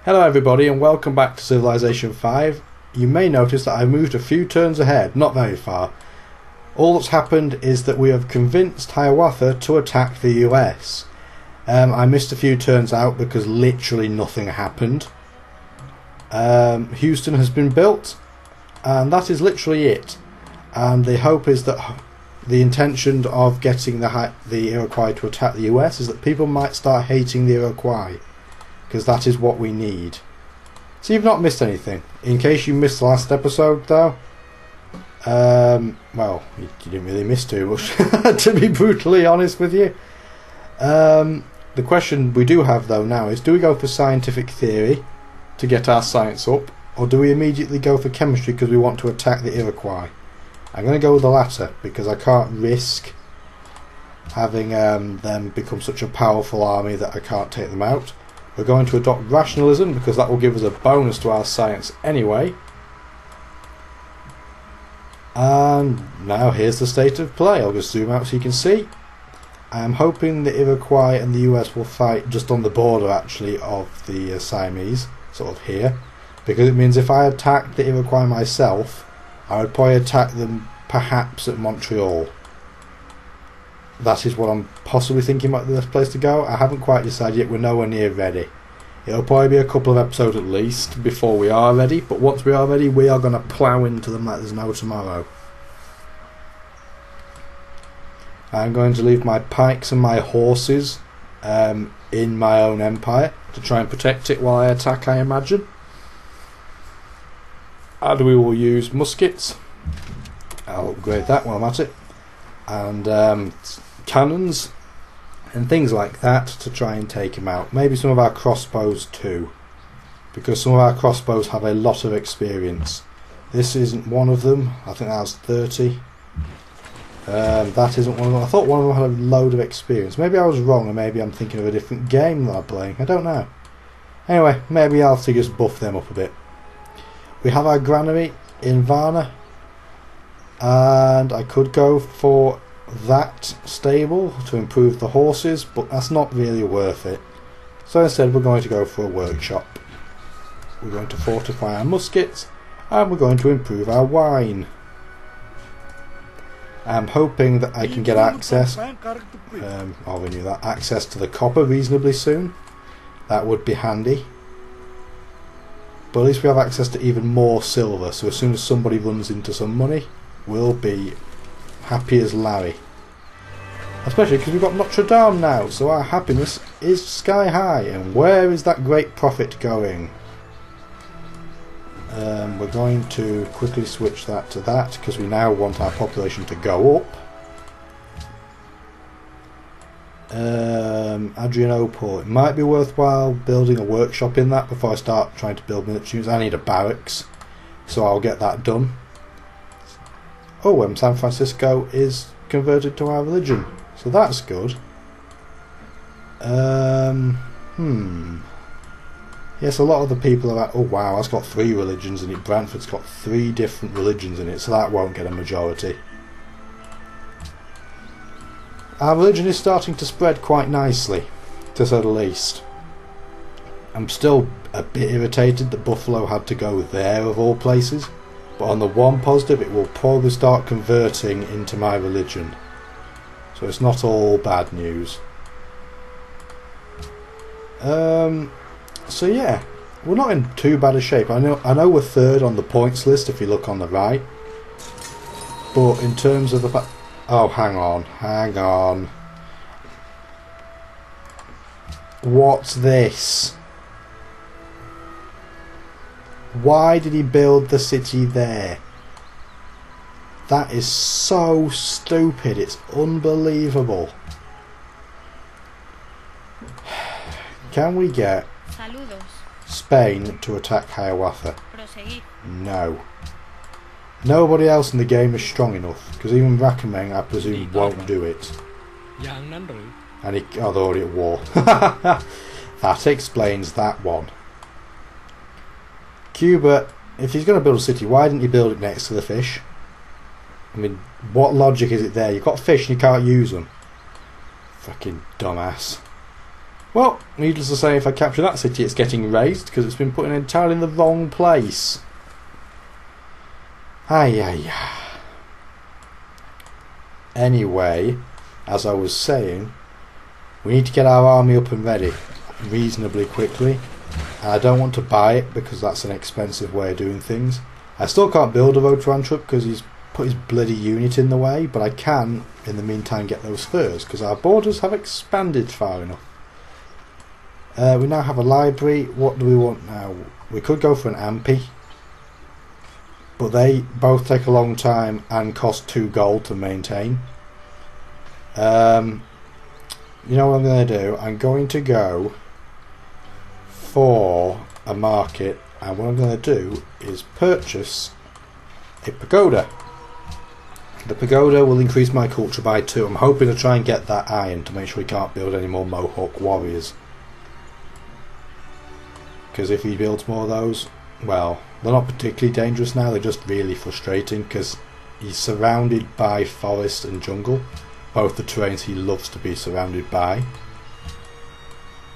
Hello everybody and welcome back to Civilization 5. You may notice that I've moved a few turns ahead, not very far. All that's happened is that we have convinced Hiawatha to attack the US. I missed a few turns out because literally nothing happened. Houston has been built and that is literally it. And the hope is that the intention of getting the Iroquois to attack the US is that people might start hating the Iroquois. Because that is what we need. So you've not missed anything. In case you missed the last episode though, well, you didn't really miss too much, to be brutally honest with you. The question we do have though now is, do we go for scientific theory to get our science up, or do we immediately go for chemistry because we want to attack the Iroquois? I'm going to go with the latter because I can't risk having them become such a powerful army that I can't take them out. We're going to adopt rationalism because that will give us a bonus to our science anyway. And now here's the state of play. I'll just zoom out so you can see. I'm hoping the Iroquois and the US will fight just on the border actually of the Siamese, sort of here. Because it means if I attack the Iroquois myself, I would probably attack them perhaps at Montreal. That is what I'm possibly thinking about the best place to go. I haven't quite decided yet. We're nowhere near ready. It'll probably be a couple of episodes at least before we are ready. But once we are ready, we are going to plough into them like there's no tomorrow. I'm going to leave my pikes and my horses in my own empire to try and protect it while I attack, I imagine. And we will use muskets. I'll upgrade that while I'm at it. And cannons and things like that to try and take him out. Maybe some of our crossbows too, because some of our crossbows have a lot of experience. This isn't one of them. I think that was 30. That isn't one of them. I thought one of them had a load of experience. Maybe I was wrong, and maybe I'm thinking of a different game that I'm playing. I don't know. Anyway, maybe I'll have to just buff them up a bit. We have our granary in Varna, and I could go for that stable to improve the horses, but that's not really worth it. So instead we're going to go for a workshop. We're going to fortify our muskets and we're going to improve our wine. I'm hoping that I can get access access to the copper reasonably soon. That would be handy. But at least we have access to even more silver, so as soon as somebody runs into some money, we'll be happy as Larry. Especially because we've got Notre Dame now, so our happiness is sky high. And where is that great profit going? We're going to quickly switch that to that because we now want our population to go up. Adrianople. It might be worthwhile building a workshop in that before I start trying to build military units. I need a barracks, so I'll get that done. Oh, San Francisco is converted to our religion, so that's good. Yes, a lot of the people are like, oh wow, that's got 3 religions in it. Brantford's got 3 different religions in it, so that won't get a majority. Our religion is starting to spread quite nicely, to say the least. I'm still a bit irritated that Buffalo had to go there of all places. But on the one positive, it will probably start converting into my religion. So it's not all bad news. So yeah, we're not in too bad a shape. I know we're 3rd on the points list if you look on the right. But in terms of the fact... Oh, hang on. What's this? Why did he build the city there? That is so stupid. It's unbelievable. Can we get Spain to attack Hiawatha? No. Nobody else in the game is strong enough, because even Rakameng, I presume, won't do it. And they're already at war. That explains that one. Cuba, if he's going to build a city, why didn't he build it next to the fish? I mean, what logic is it there? You've got fish and you can't use them. Fucking dumbass. Well, needless to say, if I capture that city, it's getting raised because it's been put entirely in the wrong place. Ay. Anyway, as I was saying, we need to get our army up and ready reasonably quickly. And I don't want to buy it because that's an expensive way of doing things. I still can't build a road to Antwerp because he's put his bloody unit in the way, but I can, in the meantime, get those furs because our borders have expanded far enough. We now have a library. What do we want now? We could go for an ampy, but they both take a long time and cost 2 gold to maintain. You know what I'm going to do? I'm going to go for a market, and what I'm going to do is purchase a pagoda. The pagoda will increase my culture by 2. I'm hoping to try and get that iron to make sure we can't build any more Mohawk warriors. Because if he builds more of those, well, they're not particularly dangerous now, they're just really frustrating because he's surrounded by forest and jungle, both the terrains he loves to be surrounded by.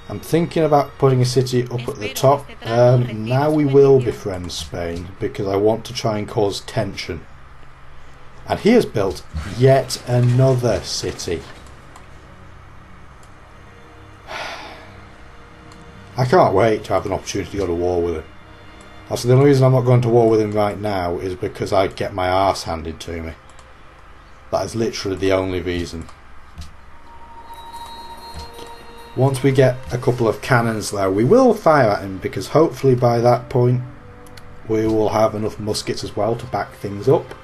I'm thinking about putting a city up at the top. Now we will befriend Spain because I want to try and cause tension. And he has built yet another city. I can't wait to have an opportunity to go to war with him. Also, the only reason I'm not going to war with him right now is because I get my arse handed to me. That is literally the only reason. Once we get a couple of cannons though, we will fire at him because hopefully by that point we will have enough muskets as well to back things up.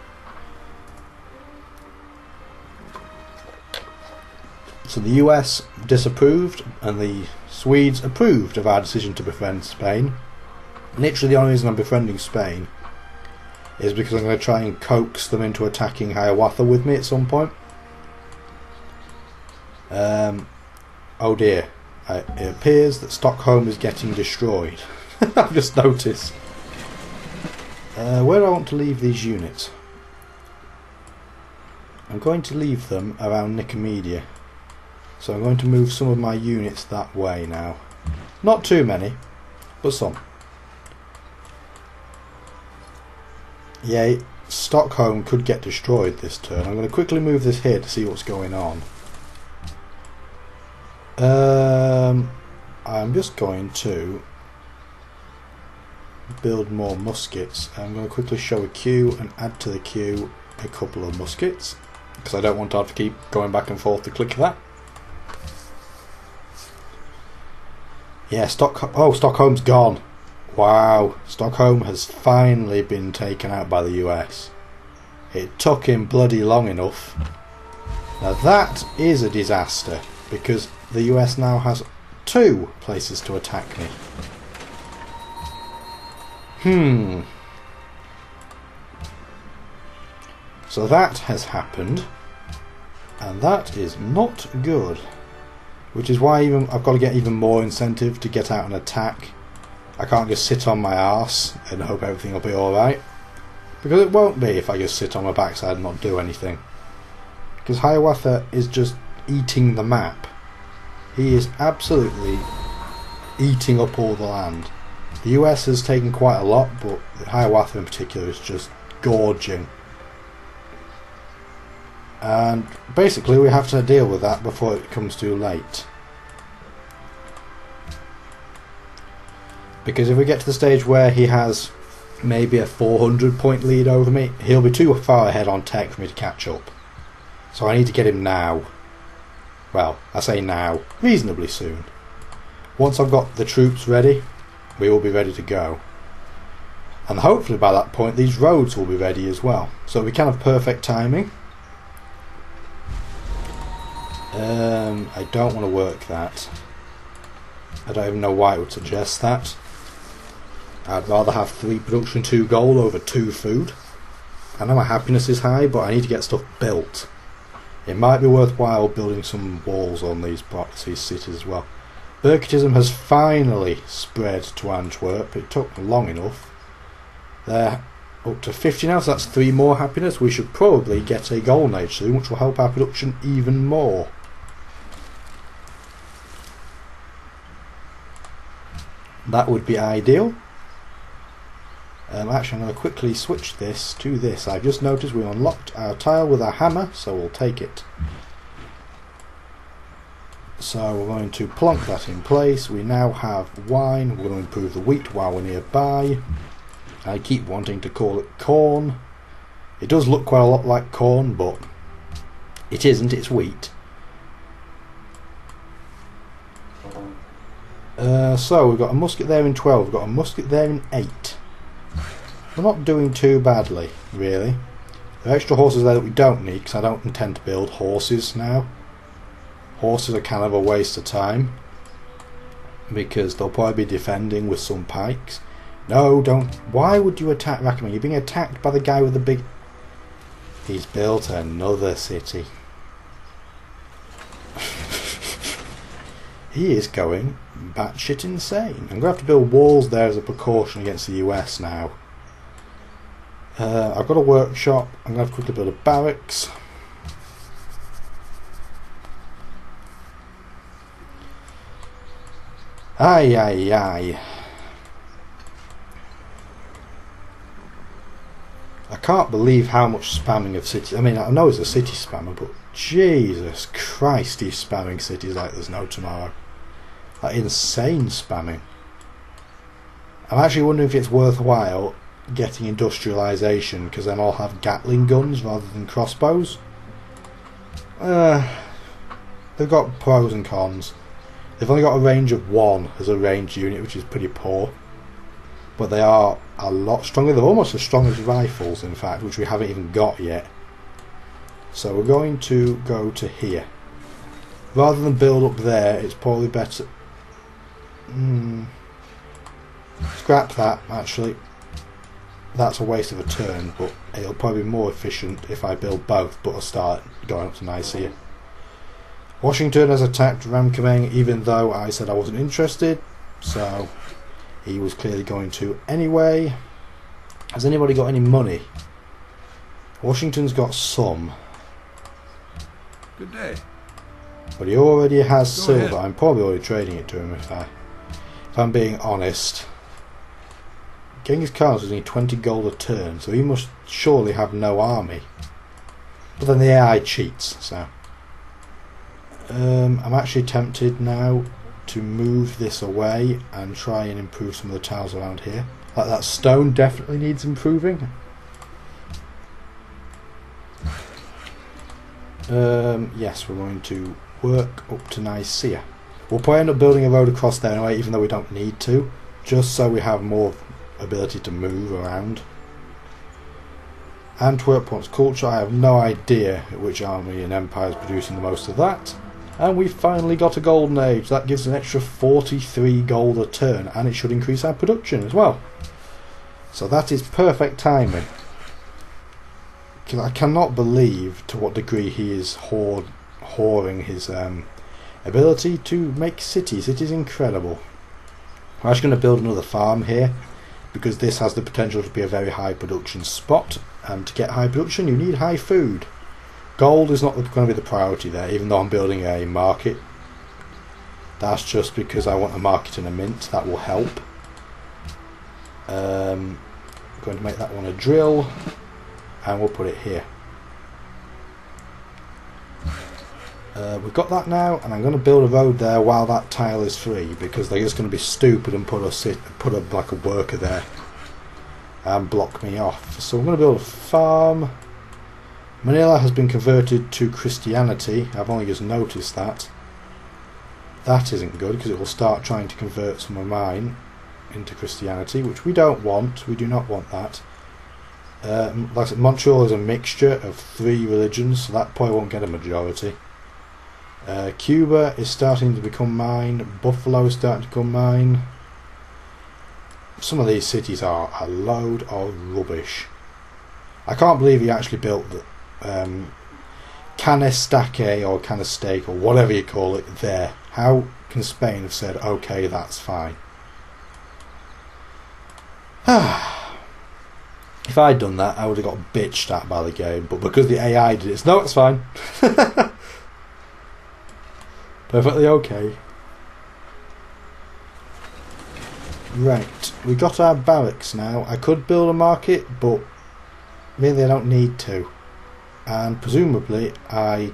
So the US disapproved and the Swedes approved of our decision to befriend Spain. Literally the only reason I'm befriending Spain is because I'm going to try and coax them into attacking Hiawatha with me at some point. Oh dear, it appears that Stockholm is getting destroyed. I've just noticed. Where do I want to leave these units? I'm going to leave them around Nicomedia. So I'm going to move some of my units that way now. Not too many, but some. Yeah, Stockholm could get destroyed this turn. I'm going to quickly move this here to see what's going on. I'm just going to build more muskets. I'm going to quickly show a queue and add to the queue a couple of muskets because I don't want to have to keep going back and forth to click that. Yeah, Stockholm's gone. Wow, Stockholm has finally been taken out by the US. It took him bloody long enough. Now that is a disaster because the US now has 2 places to attack me. So that has happened, and that is not good. Which is why I've got to get even more incentive to get out and attack. I can't just sit on my arse and hope everything will be alright. Because it won't be if I just sit on my backside and not do anything. Because Hiawatha is just eating the map. He is absolutely eating up all the land. The US has taken quite a lot, but Hiawatha in particular is just gorging. And basically we have to deal with that before it becomes too late. Because if we get to the stage where he has maybe a 400 point lead over me, he'll be too far ahead on tech for me to catch up. So I need to get him now. Well, I say now, reasonably soon. Once I've got the troops ready, we will be ready to go. And hopefully by that point these roads will be ready as well. So we can have perfect timing. I don't want to work that. I don't even know why it would suggest that. I'd rather have 3 production, 2 gold over 2 food. I know my happiness is high, but I need to get stuff built. It might be worthwhile building some walls on these cities as well. Burkittism has finally spread to Antwerp. It took long enough. They're up to 50 now, so that's 3 more happiness. We should probably get a golden age soon, which will help our production even more. That would be ideal. Actually, I'm going to quickly switch this to this. I've just noticed we unlocked our tile with our hammer, so we'll take it. So we're going to plonk that in place. We now have wine. We're going to improve the wheat while we're nearby. I keep wanting to call it corn. It does look quite a lot like corn, but it isn't, it's wheat. So we've got a musket there in 12, we've got a musket there in 8. We're not doing too badly, really. There are extra horses there that we don't need, because I don't intend to build horses now. Horses are kind of a waste of time, because they'll probably be defending with some pikes. No, don't. Why would you attack Rackham? You're being attacked by the guy with the big... He's built another city. He is going batshit insane. I'm going to have to build walls there as a precaution against the US now. I've got a workshop. I'm going to have to quickly build a barracks. Aye, aye, aye. I can't believe how much spamming of cities. I mean, I know it's a city spammer, but Jesus Christ, he's spamming cities like there's no tomorrow. Like insane spamming. I'm actually wondering if it's worthwhile getting industrialisation, because then I'll have Gatling guns rather than crossbows. They've got pros and cons. They've only got a range of 1 as a ranged unit, which is pretty poor. But they are a lot stronger. They're almost as strong as rifles, in fact, which we haven't even got yet. So we're going to go to here. Rather than build up there, it's probably better... Scrap that, actually. That's a waste of a turn, but it'll probably be more efficient if I build both, but I'll start going up to Nicaea. Washington has attacked Ramkemeng, even though I said I wasn't interested, so he was clearly going to anyway. Has anybody got any money? Washington's got some. Good day. But he already has Go silver. ahead. I'm probably already trading it to him if I'm being honest. Genghis Khan does need 20 gold a turn, so he must surely have no army. But then the AI cheats, so... I'm actually tempted now to move this away and try and improve some of the tiles around here. Like that stone definitely needs improving. Yes, we're going to work up to Nicaea. We'll probably end up building a road across there anyway, even though we don't need to, just so we have more ability to move around. Antwerp wants culture. I have no idea which army and empire is producing the most of that. And we finally got a golden age. That gives an extra 43 gold a turn, and it should increase our production as well. So that is perfect timing. I cannot believe to what degree he is whoring his ability to make cities. It is incredible. I'm actually going to build another farm here, because this has the potential to be a very high production spot, and to get high production you need high food. Gold is not going to be the priority there, even though I'm building a market. That's just because I want a market and a mint. That will help. I'm going to make that one a drill, and we'll put it here. We've got that now, and I'm going to build a road there while that tile is free, because they're just going to be stupid and put like a worker there and block me off. So I'm going to build a farm. Manila has been converted to Christianity. I've only just noticed that. That isn't good, because it will start trying to convert some of mine into Christianity, which we don't want. We do not want that. Like I said, Montreal is a mixture of 3 religions, so that probably won't get a majority. Cuba is starting to become mine. Buffalo is starting to become mine. Some of these cities are a load of rubbish. I can't believe he actually built the Canestake or Canestake or whatever you call it there. How can Spain have said, okay, that's fine? If I'd done that, I would have got bitched at by the game, but because the AI did it, no, it's fine. Perfectly okay. Right, we got our barracks now. I could build a market, but really I don't need to. And presumably I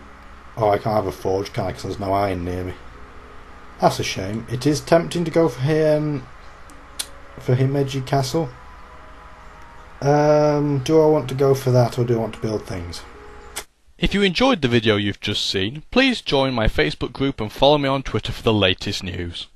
can't have a forge, can I? Because there's no iron near me. That's a shame. It is tempting to go for Himeji Castle. Do I want to go for that, or do I want to build things? If you enjoyed the video you've just seen, please join my Facebook group and follow me on Twitter for the latest news.